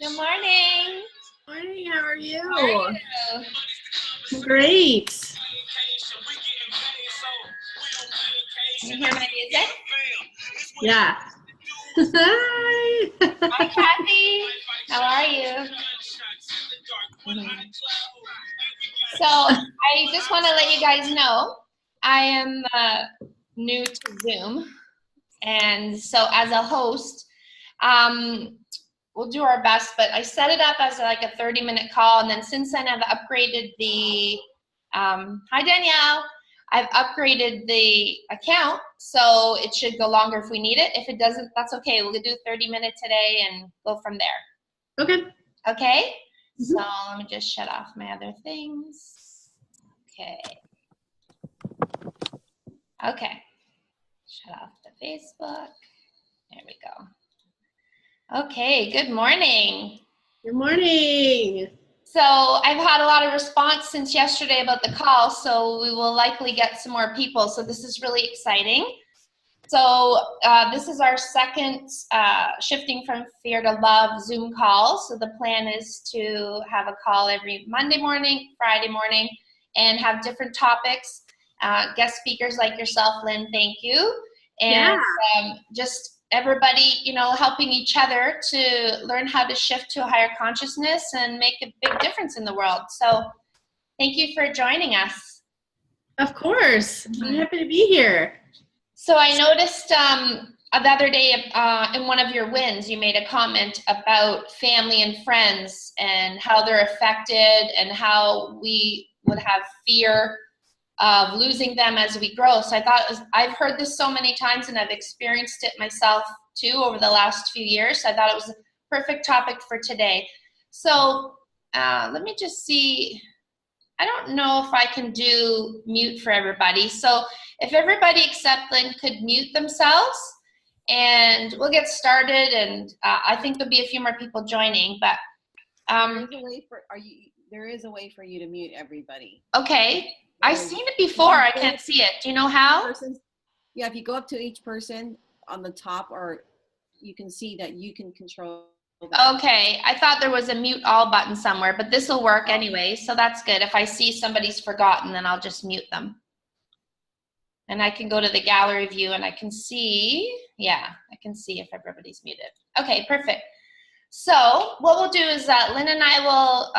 Good morning. Morning, how are you? How are you? Great. Can you hear my music? Yeah. Hi. Hi, Kathy. How are you? So I just want to let you guys know I am new to Zoom, and so as a host, we'll do our best. But I set it up as like a 30-minute call, and then since then I've upgraded the. Hi, Danielle. I've upgraded the account, so it should go longer if we need it. If it doesn't, that's okay. We'll do 30 minutes today and go from there. Okay. Okay? So let me just shut off my other things. Okay. Okay. Shut off the Facebook. There we go. Okay, good morning. Good morning. So I've had a lot of response since yesterday about the call, so we will likely get some more people. So this is really exciting. So this is our second Shifting from Fear to Love Zoom call. So the plan is to have a call every Monday morning, Friday morning, and have different topics. Guest speakers like yourself, Lynn, thank you. And just everybody, helping each other to learn how to shift to a higher consciousness and make a big difference in the world. So thank you for joining us. Of course. I'm happy to be here. So I noticed the other day in one of your wins, you made a comment about family and friends and how they're affected and how we would have fear of losing them as we grow. So I thought I've heard this so many times and I've experienced it myself too over the last few years. So I thought it was a perfect topic for today. So let me just see. I don't know if I can do mute for everybody. So if everybody except Lynn could mute themselves, and we'll get started. And I think there'll be a few more people joining, but there is a way for you to mute everybody. Okay. I've seen it before. I can't see it. Do you know how? Yeah, if you go up to each person on the top, or you can see that you can control that. Okay. I thought there was a mute all button somewhere, but this will work anyway, so that's good. If I see somebody's forgotten, then I'll just mute them. And I can go to the gallery view and I can see, I can see if everybody's muted. Okay, perfect. So what we'll do is Lynn and I will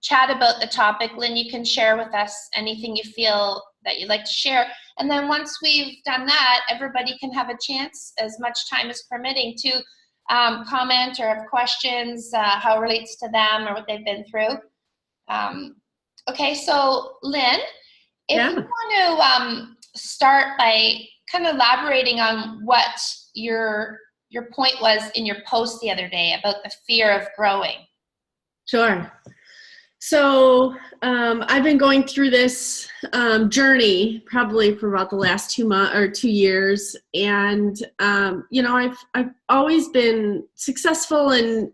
chat about the topic. Lynn, you can share with us anything you feel that you'd like to share. And then once we've done that, everybody can have a chance, as much time as permitting, to comment or have questions, how it relates to them or what they've been through. Okay, so Lynn, if you want to start by kind of elaborating on what your point was in your post the other day about the fear of growing. Sure. So I've been going through this journey probably for about the last 2 years, and I've always been successful and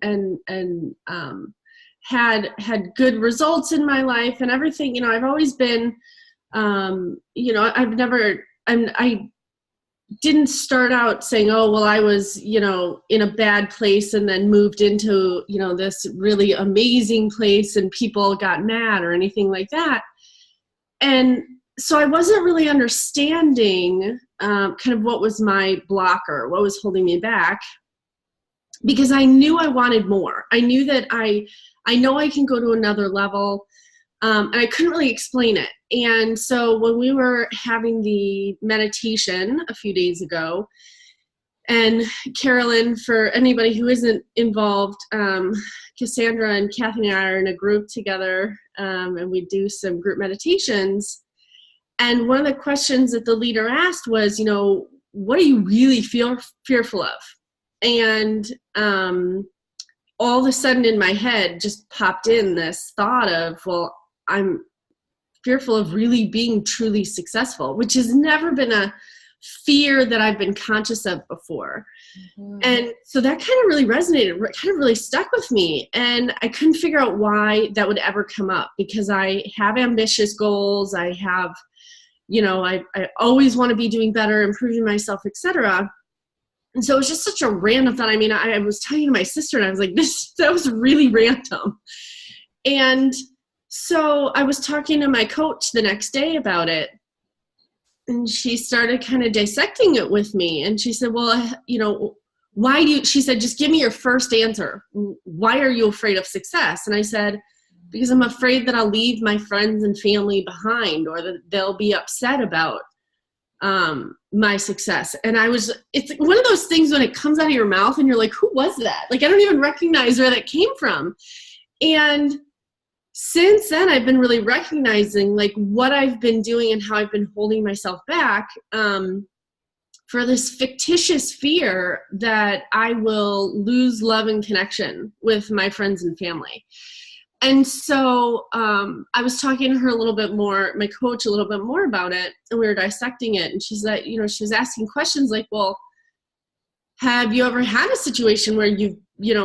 had good results in my life and everything. I've always been I didn't start out saying, oh, well, I was, in a bad place and then moved into, this really amazing place and people got mad or anything like that. And so I wasn't really understanding kind of what was my blocker, what was holding me back, because I knew I wanted more. I knew that I know I can go to another level. And I couldn't really explain it. And so when we were having the meditation a few days ago, and Carolyn, for anybody who isn't involved, Cassandra and Kathy and I are in a group together, and we do some group meditations. And one of the questions that the leader asked was, what do you really feel fearful of? And all of a sudden in my head just popped in this thought of, well, I'm fearful of really being truly successful, which has never been a fear that I've been conscious of before. Mm-hmm. And so that kind of really resonated, kind of really stuck with me. And I couldn't figure out why that would ever come up, because I have ambitious goals. I have, I always want to be doing better, improving myself, etc. And so it was just such a random thought. I mean, I was talking to my sister and I was like, that was really random. And so I was talking to my coach the next day about it, and she started kind of dissecting it with me. And she said, well, she said, just give me your first answer. Why are you afraid of success? And I said, because I'm afraid that I'll leave my friends and family behind, or that they'll be upset about my success. And it's one of those things when it comes out of your mouth and you're like, who was that? Like, I don't even recognize where that came from. And since then, I've been really recognizing like what I've been doing and how I've been holding myself back for this fictitious fear that I will lose love and connection with my friends and family. And so I was talking to her a little bit more, my coach a little bit more about it, and we were dissecting it. And she's like, she was asking questions like, well, have you ever had a situation where you've,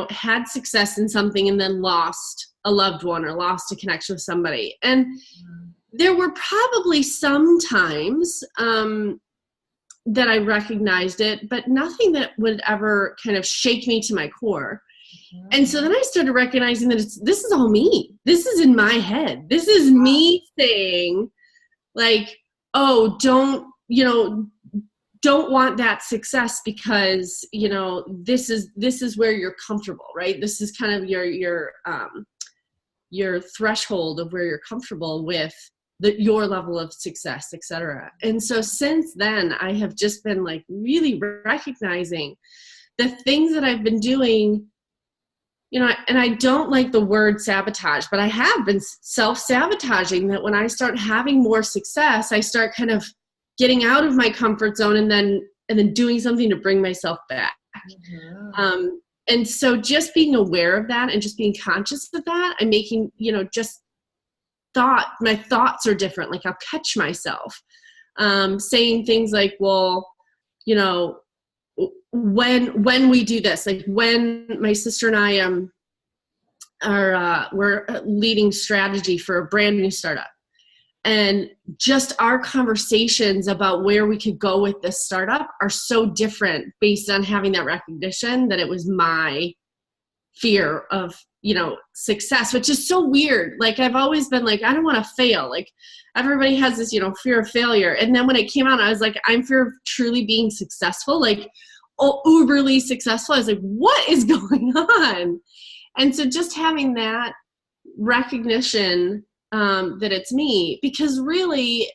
had success in something and then lost a loved one or lost a connection with somebody? And there were probably some times that I recognized it, but nothing that would ever kind of shake me to my core. And so then I started recognizing that this is all me. This is in my head. This is me saying like, oh, don't want that success because, this is where you're comfortable, right? This is kind of your threshold of where you're comfortable with your level of success, et cetera. And so since then, I have just been like really recognizing the things that I've been doing, and I don't like the word sabotage, but I have been self-sabotaging that when I start having more success, I start kind of getting out of my comfort zone and then doing something to bring myself back. Mm-hmm. And so just being aware of that and just being conscious of that, I'm making, my thoughts are different. Like I'll catch myself saying things like, well, when we do this, like when my sister and I we're leading strategy for a brand new startup, and just our conversations about where we could go with this startup are so different based on having that recognition that it was my fear of, success, which is so weird. Like I've always been like, I don't want to fail. Like everybody has this, fear of failure. And then when it came out, I was like, I'm fear of truly being successful, like uberly successful. I was like, what is going on? And so just having that recognition that it's me, because really,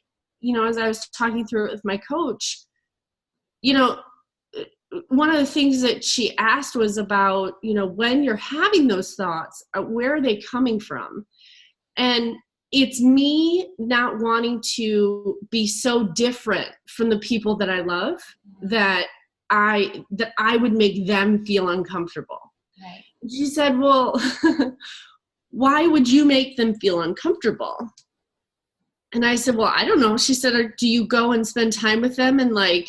as I was talking through it with my coach, one of the things that she asked was about, when you're having those thoughts, where are they coming from? And it's me not wanting to be so different from the people that I love that I would make them feel uncomfortable. Right. She said, well, why would you make them feel uncomfortable? And I said, well, I don't know. She said, do you go and spend time with them and like,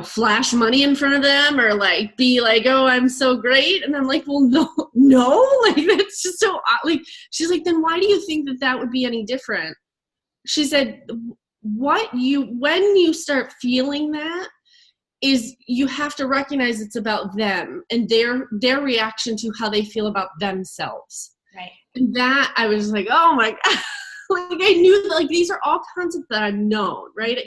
flash money in front of them or like be like, oh, I'm so great? And I'm like, well, no, like that's just so odd. Like, she's like, then why do you think that would be any different? She said, when you start feeling that is you have to recognize it's about them and their reaction to how they feel about themselves. Right. And that I was like, oh my God, like I knew that like these are all concepts that I've known, right?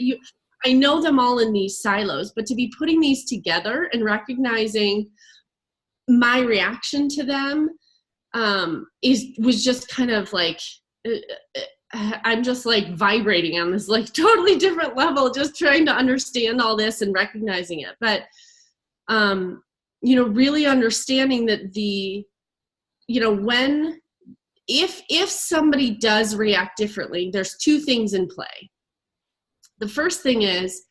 I know them all in these silos, but to be putting these together and recognizing my reaction to them was just kind of like, I'm just like vibrating on this like totally different level, just trying to understand all this and recognizing it. But, really understanding that if somebody does react differently, there's two things in play. The first thing is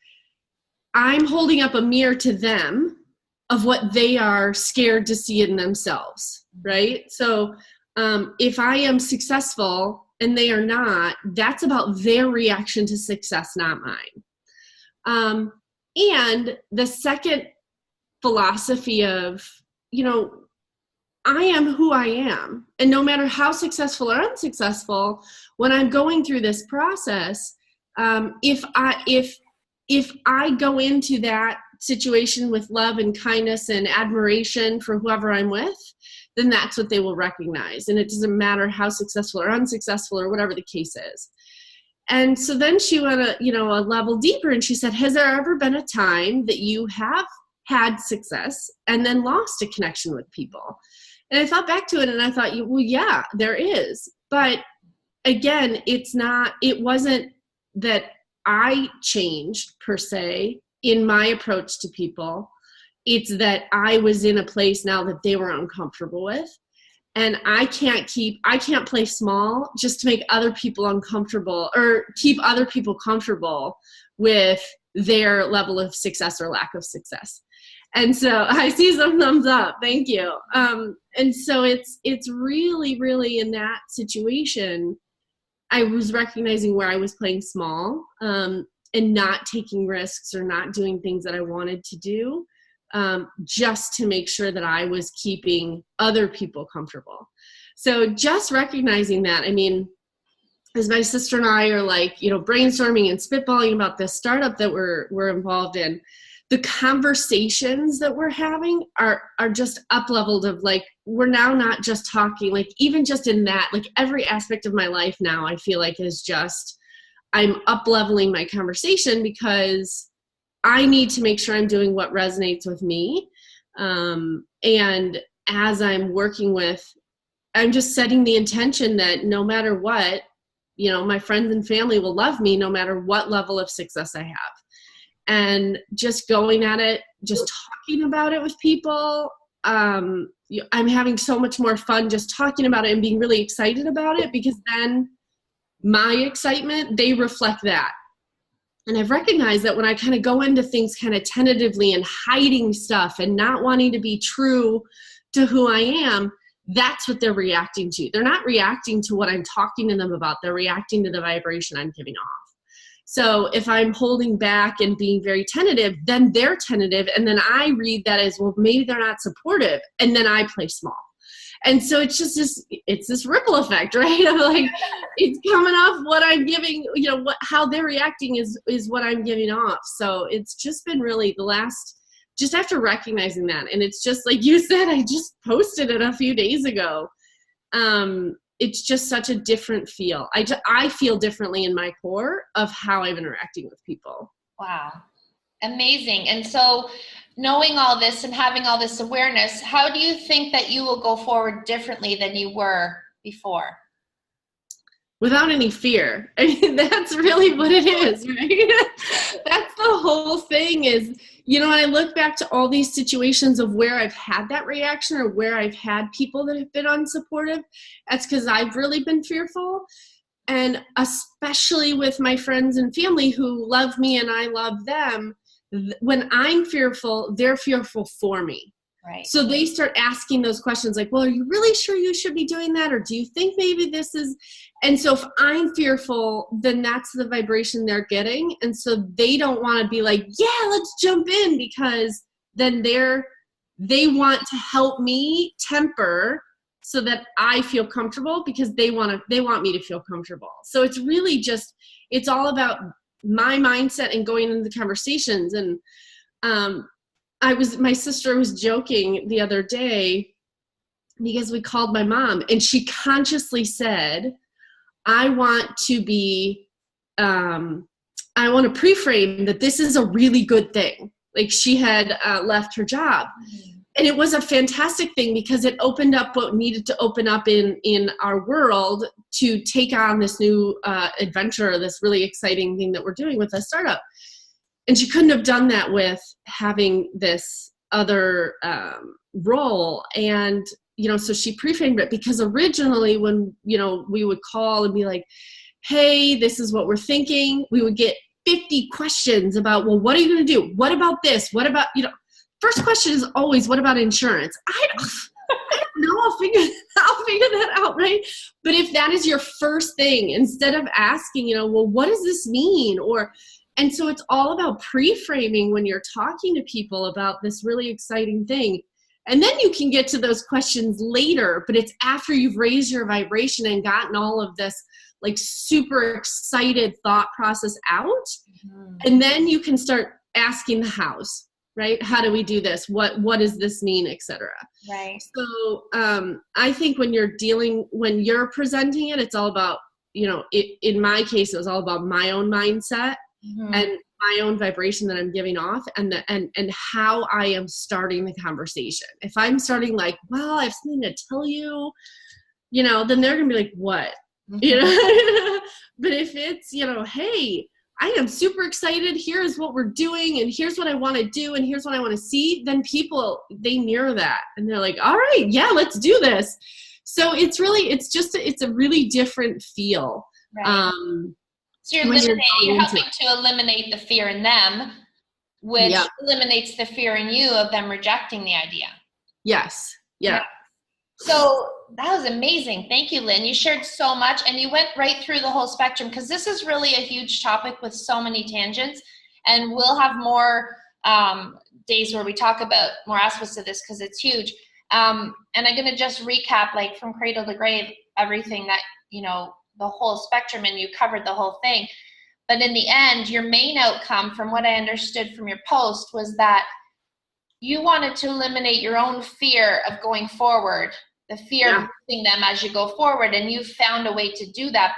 I'm holding up a mirror to them of what they are scared to see in themselves, right? So if I am successful and they are not, that's about their reaction to success, not mine. And the second philosophy of, I am who I am. And no matter how successful or unsuccessful, when I'm going through this process, if I go into that situation with love and kindness and admiration for whoever I'm with, then that's what they will recognize. And it doesn't matter how successful or unsuccessful or whatever the case is. And so then she went a level deeper, and she said, has there ever been a time that you have had success and then lost a connection with people? And I thought back to it and I thought, well, yeah, there is. But again, it wasn't that I changed per se in my approach to people. It's that I was in a place now that they were uncomfortable with. And I can't play small just to make other people uncomfortable or keep other people comfortable with their level of success or lack of success. And so I see some thumbs up. Thank you. And so it's really, really in that situation, I was recognizing where I was playing small and not taking risks or not doing things that I wanted to do. Just to make sure that I was keeping other people comfortable. So just recognizing that, I mean, as my sister and I are brainstorming and spitballing about this startup that we're involved in, the conversations that we're having are just up-leveled of we're now not just talking, even just in that, every aspect of my life now I feel like is just, I'm up-leveling my conversation because I need to make sure I'm doing what resonates with me. And as I'm working with, I'm just setting the intention that no matter what, my friends and family will love me no matter what level of success I have. And just going at it, just talking about it with people. I'm having so much more fun just talking about it and being really excited about it, because then my excitement, they reflect that. And I've recognized that when I kind of go into things kind of tentatively and hiding stuff and not wanting to be true to who I am, that's what they're reacting to. They're not reacting to what I'm talking to them about. They're reacting to the vibration I'm giving off. So if I'm holding back and being very tentative, then they're tentative. And then I read that as, well, maybe they're not supportive. And then I play small. And so it's just this ripple effect, right? Of it's coming off what I'm giving, how they're reacting is what I'm giving off. So it's just been really just after recognizing that. And it's just like you said, I just posted it a few days ago. It's just such a different feel. I feel differently in my core of how I'm interacting with people. Wow. Amazing. And so knowing all this and having all this awareness, how do you think that you will go forward differently than you were before? Without any fear. I mean, that's really what it is, right? That's the whole thing is, I look back to all these situations of where I've had that reaction or where I've had people that have been unsupportive. That's because I've really been fearful. And especially with my friends and family who love me and I love them, when I'm fearful, they're fearful for me. Right. So they start asking those questions like, well, are you really sure you should be doing that? Or do you think maybe this is? And so if I'm fearful, then that's the vibration they're getting. And so they don't want to be like, yeah, let's jump in, because then they want to help me temper so that I feel comfortable, because they want me to feel comfortable. So it's really just, it's all about my mindset and going into the conversations. And my sister was joking the other day because we called my mom and she consciously said, I want to pre-frame that this is a really good thing. Like she had left her job. And it was a fantastic thing because it opened up what needed to open up in our world to take on this new adventure, this really exciting thing that we're doing with a startup. And she couldn't have done that with having this other role. And, so she pre-framed it, because originally when, we would call and be like, hey, this is what we're thinking, we would get 50 questions about, well, what are you going to do? What about this? What about, first question is always, what about insurance? I don't know. I'll figure that out, right? But if that is your first thing, instead of asking, well, what does this mean? And so it's all about pre-framing when you're talking to people about this really exciting thing. And then you can get to those questions later, but it's after you've raised your vibration and gotten all of this like super excited thought process out. Mm-hmm. And then you can start asking the hows. right? How do we do this? What does this mean, etc. Right. So I think when you're presenting it, it's all about, in my case, it was all about my own mindset and my own vibration that I'm giving off, and how I am starting the conversation. If I'm starting like, well, I have something to tell you, then they're gonna be like, what? But if it's, hey, I am super excited, here's what we're doing, and here's what I want to do, and here's what I want to see, then people, they mirror that, and they're like, all right, yeah, let's do this. So it's a really different feel. Right. So you're helping to eliminate the fear in them, which eliminates the fear in you of them rejecting the idea. Yes. Yeah. So that was amazing. Thank you, Lynn. You shared so much, and you went right through the whole spectrum, because this is really a huge topic with so many tangents, and we'll have more days where we talk about more aspects of this because it's huge. And I'm going to just recap, like from cradle to grave, everything that, the whole spectrum, and you covered the whole thing. But in the end, your main outcome, from what I understood from your post, was that you wanted to eliminate your own fear of going forward, the fear of losing them as you go forward. And you found a way to do that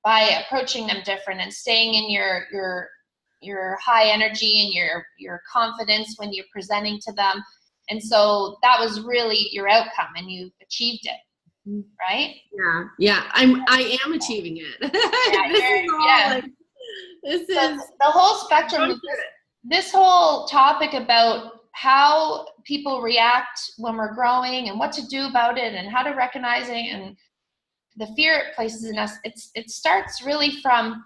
by approaching them different and staying in your high energy and your confidence when you're presenting to them. And so that was really your outcome, and you achieved it. Right? Yeah. I am achieving it. The whole spectrum, this whole topic about how people react when we're growing and what to do about it and how to recognize it and the fear it places in us. It starts really from,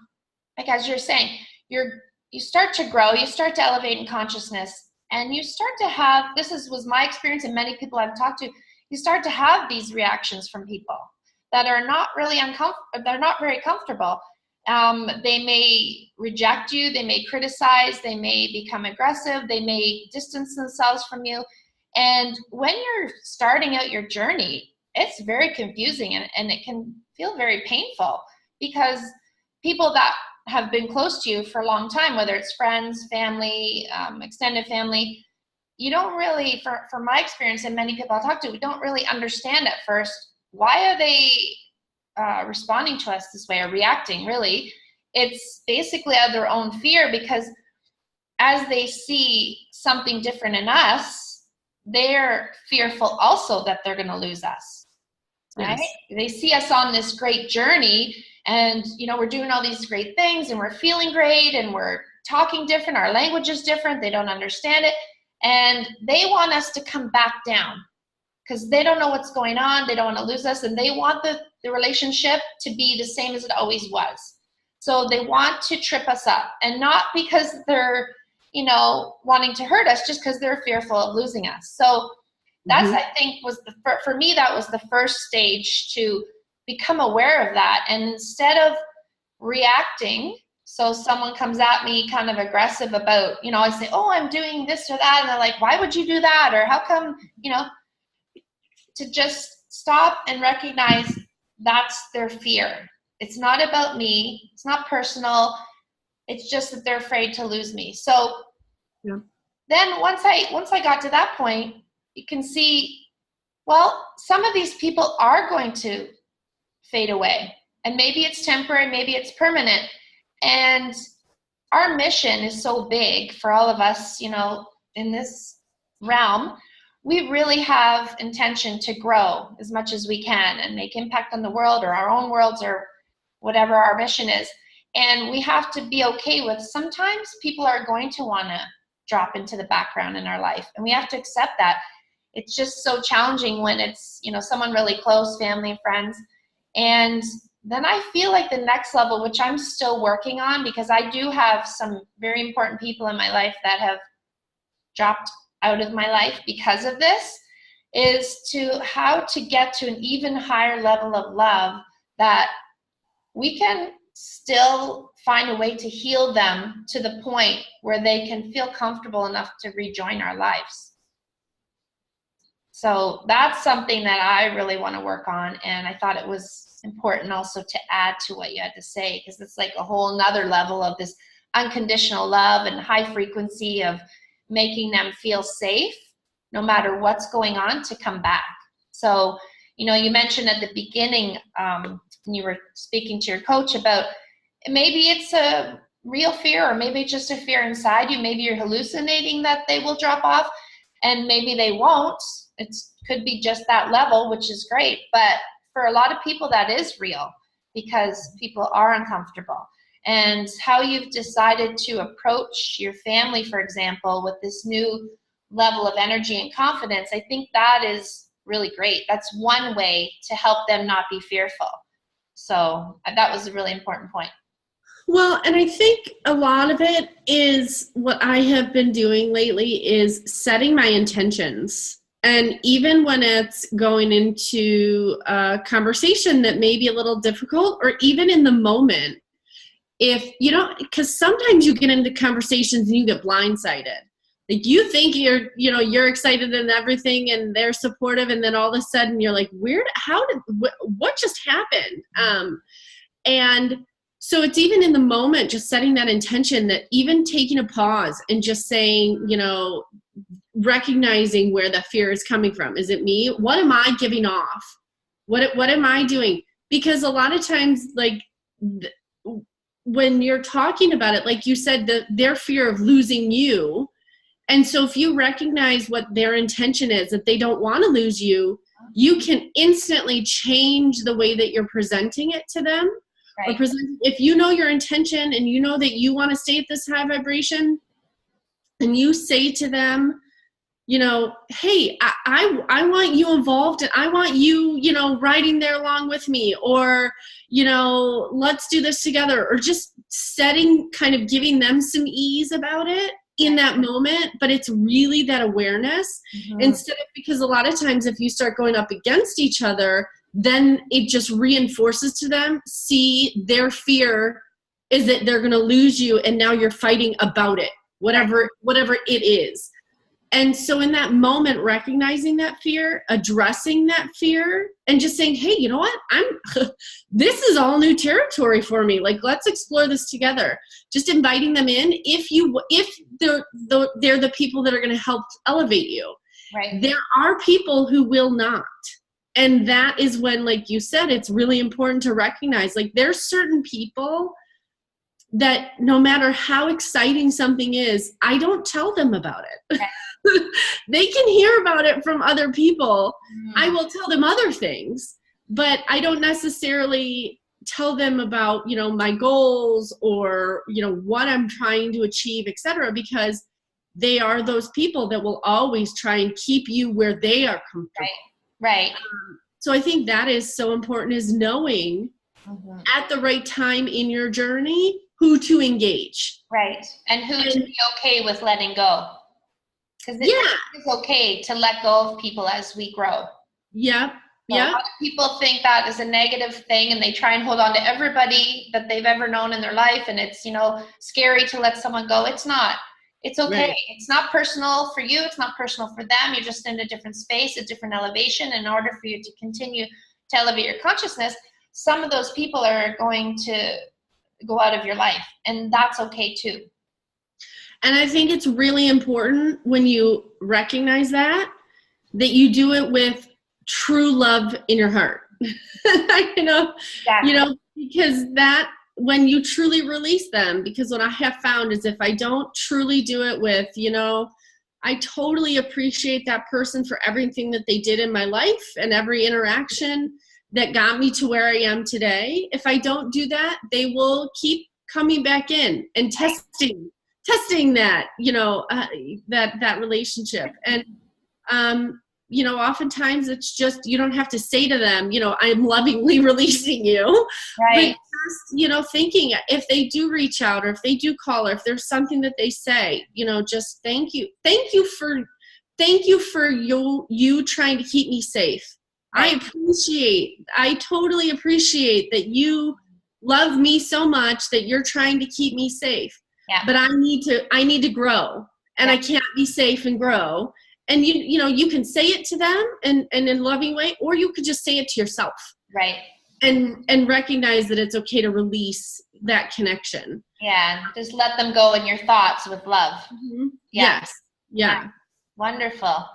like, as you're saying, you start to grow, you start to elevate in consciousness, and you start to have, was my experience and many people I've talked to, you start to have these reactions from people that are not really they're not very comfortable. They may reject you, they may criticize, they may become aggressive, they may distance themselves from you. And when you're starting out your journey, it's very confusing, and it can feel very painful, because people that have been close to you for a long time, whether it's friends, family, extended family, you don't really, for my experience and many people I talk to, we don't really understand at first, why are they responding to us this way or reacting, really. It's basically out of their own fear, because as they see something different in us, they're fearful also that they're going to lose us, right? Yes. They see us on this great journey, and we're doing all these great things, and we're feeling great, and we're talking different, our language is different, they don't understand it, and they want us to come back down because they don't know what's going on, they don't want to lose us, and they want the relationship to be the same as it always was. So they want to trip us up, and not because they're wanting to hurt us, just because they're fearful of losing us. So that's, I think, for me, that was the first stage to become aware of that. And instead of reacting, so someone comes at me kind of aggressive about, I say, oh, I'm doing this or that. And they're like, why would you do that? Or how come, to just stop and recognize that's their fear. It's not about me. It's not personal. It's just that they're afraid to lose me. So then once I got to that point, you can see, well, some of these people are going to fade away, and maybe it's temporary, maybe it's permanent. And our mission is so big for all of us, in this realm. We really have intention to grow as much as we can and make impact on the world, or our own worlds, or whatever our mission is. And we have to be okay with, sometimes people are going to want to drop into the background in our life, and we have to accept that. It's just so challenging when it's, someone really close, family, friends. And then I feel like the next level, which I'm still working on, because I do have some very important people in my life that have dropped out of my life because of this, is how to get to an even higher level of love, that we can still find a way to heal them to the point where they can feel comfortable enough to rejoin our lives. So that's something that I really want to work on, and I thought it was important also to add to what you had to say, because it's like a whole nother level of this unconditional love and high frequency of making them feel safe no matter what's going on to come back. So, you know, you mentioned at the beginning, when you were speaking to your coach about maybe it's a real fear, or maybe it's just a fear inside you. Maybe you're hallucinating that they will drop off, and maybe they won't. It could be just that level, which is great. But for a lot of people, that is real because people are uncomfortable. And how you've decided to approach your family, for example, with this new level of energy and confidence, I think that is really great. That's one way to help them not be fearful. So that was a really important point. Well, and I think a lot of it is what I have been doing lately is setting my intentions. And even when it's going into a conversation that may be a little difficult, or even in the moment, if you don't, because sometimes you get into conversations and you get blindsided. Like you think you're excited and everything and they're supportive, and then all of a sudden you're like, what just happened? And so it's even in the moment, just setting that intention, that even taking a pause and just saying, you know, recognizing where the fear is coming from. Is it me? What am I giving off? What am I doing? Because a lot of times, like when you're talking about it, like you said, their fear of losing you. And so if you recognize what their intention is, that they don't want to lose you, you can instantly change the way that you're presenting it to them. Right. If you know your intention and you know that you want to stay at this high vibration, and you say to them, you know, hey, I want you involved, and I want you, you know, riding there along with me, or, you know, let's do this together, or just giving them some ease about it in that moment. But it's really that awareness instead of, because a lot of times if you start going up against each other, then it just reinforces to them, see, their fear is that they're going to lose you, and now you're fighting about it, whatever it is. And so in that moment, recognizing that fear, addressing that fear, and just saying, hey, you know what? This is all new territory for me. Like, let's explore this together. Just inviting them in if they're the people that are going to help elevate you. Right. There are people who will not. And that is when, like you said, it's really important to recognize, like, there's certain people that no matter how exciting something is, I don't tell them about it. Okay. They can hear about it from other people. I will tell them other things, but I don't necessarily tell them about, you know, my goals or, you know, what I'm trying to achieve, etc., because they are those people that will always try and keep you where they are comfortable. Right. So I think that is so important, is knowing at the right time in your journey who to engage. Right. And who to be okay with letting go. Because it's okay to let go of people as we grow. Yeah. So a lot of people think that is a negative thing, and they try and hold on to everybody that they've ever known in their life. And it's, you know, scary to let someone go. It's not. It's okay. Right. It's not personal for you. It's not personal for them. You're just in a different space, a different elevation. In order for you to continue to elevate your consciousness, some of those people are going to go out of your life, and that's okay too. And I think it's really important when you recognize that you do it with true love in your heart. you know, because that, when you truly release them, because what I have found is if I don't truly do it with, you know, I totally appreciate that person for everything that they did in my life and every interaction that got me to where I am today. If I don't do that, they will keep coming back in and testing that, you know, that relationship. And, you know, oftentimes it's just, you don't have to say to them, you know, I'm lovingly releasing you. Right. But just, you know, thinking if they do reach out, or if they do call, or if there's something that they say, you know, just thank you for you trying to keep me safe. Right. I totally appreciate that you love me so much that you're trying to keep me safe. Yeah. But I need to grow, and I can't be safe and grow. And you know, you can say it to them and in a loving way, or you could just say it to yourself. Right. And recognize that it's okay to release that connection. Yeah. Just let them go in your thoughts with love. Mm-hmm. Yeah. Yeah. Wonderful.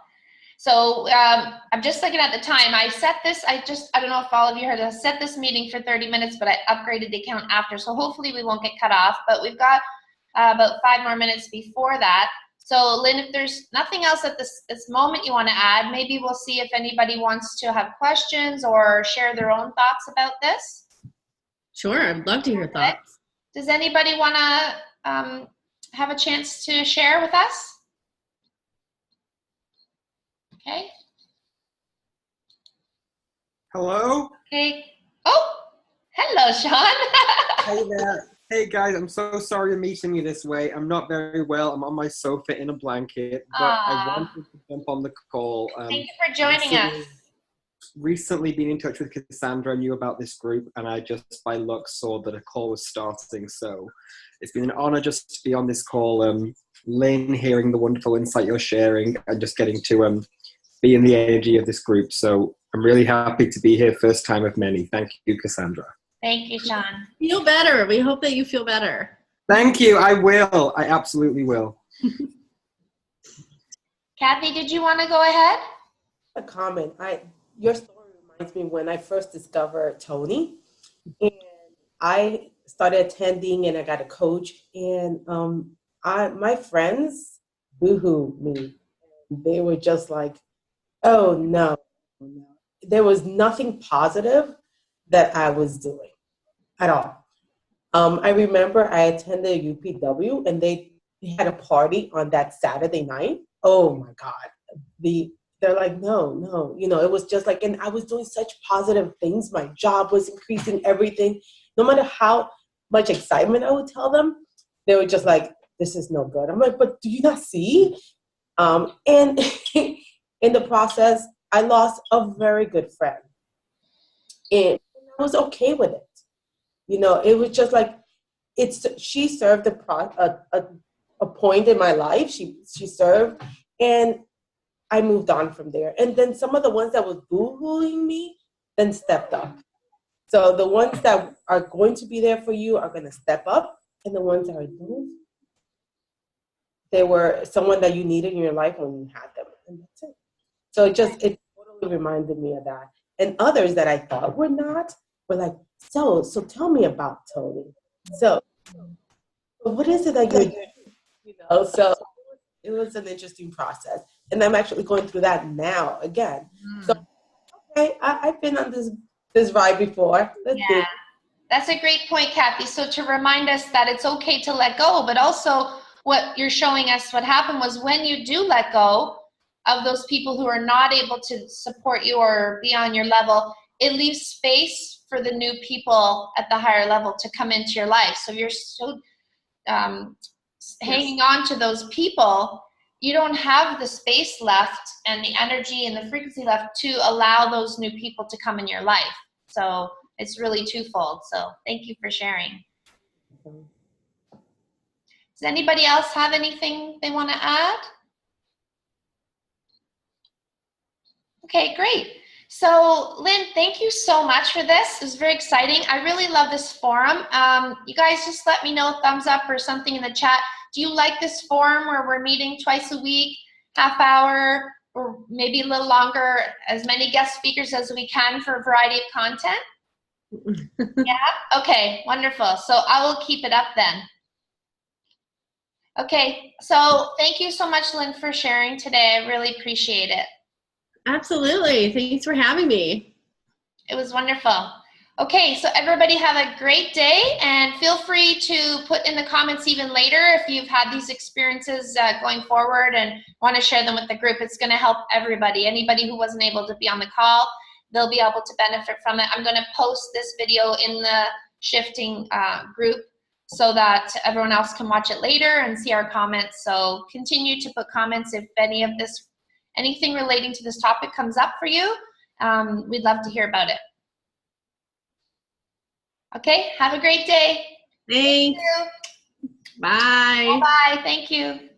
So I'm just looking at the time. I don't know if all of you heard, I set this meeting for 30 minutes, but I upgraded the account after. So hopefully we won't get cut off, but we've got about 5 more minutes before that. So Lynn, if there's nothing else at this moment you want to add, maybe we'll see if anybody wants to have questions or share their own thoughts about this. Sure, I'd love to hear thoughts. Does anybody want to have a chance to share with us? Okay. Hello? Okay. Oh, hello, Sean. Hey there. Hey guys, I'm so sorry you're meeting me this way. I'm not very well. I'm on my sofa in a blanket, but I wanted to jump on the call. Thank you for joining us. Recently been in touch with Cassandra, knew about this group, and I just by luck saw that a call was starting. So it's been an honor just to be on this call. Lynn, hearing the wonderful insight you're sharing and just getting to be in the energy of this group. So I'm really happy to be here, first time of many. Thank you, Cassandra. Thank you, Sean. Feel better. We hope that you feel better. Thank you. I will. I absolutely will. Kathy, did you want to go ahead? A comment. Your story reminds me when I first discovered Tony, and I started attending, and I got a coach, and my friends boo-hoo me. They were just like, "Oh no." There was nothing positive that I was doing at all. I remember I attended UPW, and they had a party on that Saturday night. Oh my God. They're like, no, it was just like, and I was doing such positive things. My job was increasing, everything. No matter how much excitement I would tell them, they were just like, this is no good. I'm like, but do you not see? And in the process, I lost a very good friend. And I was okay with it. It was just like, she served a point in my life. She served, and I moved on from there. And then some of the ones that was boo-hooing me then stepped up. So the ones that are going to be there for you are going to step up, and the ones that are don't, they were someone that you needed in your life when you had them, and that's it. So it totally reminded me of that. And others that I thought were not were like, so tell me about Tony. So what is it that you're doing? So it was an interesting process. And I'm actually going through that now again. So, okay, I've been on this ride before. That's a great point, Kathy. So to remind us that it's okay to let go, but also what you're showing us, what happened was when you do let go of those people who are not able to support you or be on your level, it leaves space for the new people at the higher level to come into your life. So you're so hanging on to those people, you don't have the space left and the energy and the frequency left to allow those new people to come in your life. So it's really twofold. So thank you for sharing. Does anybody else have anything they want to add? Okay, great. So Lynn, thank you so much for this. It was very exciting. I really love this forum. You guys just let me know, thumbs up or something in the chat. Do you like this forum where we're meeting twice a week, half hour, or maybe a little longer, as many guest speakers as we can for a variety of content? Yeah? Okay, wonderful. So I will keep it up then. Okay, so thank you so much, Lynn, for sharing today. I really appreciate it. Absolutely. Thanks for having me. It was wonderful. Okay, so everybody have a great day, and feel free to put in the comments even later if you've had these experiences going forward and want to share them with the group. It's going to help everybody. Anybody who wasn't able to be on the call, they'll be able to benefit from it. I'm going to post this video in the shifting group so that everyone else can watch it later and see our comments. So continue to put comments if anything relating to this topic comes up for you. We'd love to hear about it. Okay, have a great day. Thanks. Thank you. Bye. Bye-bye. Thank you.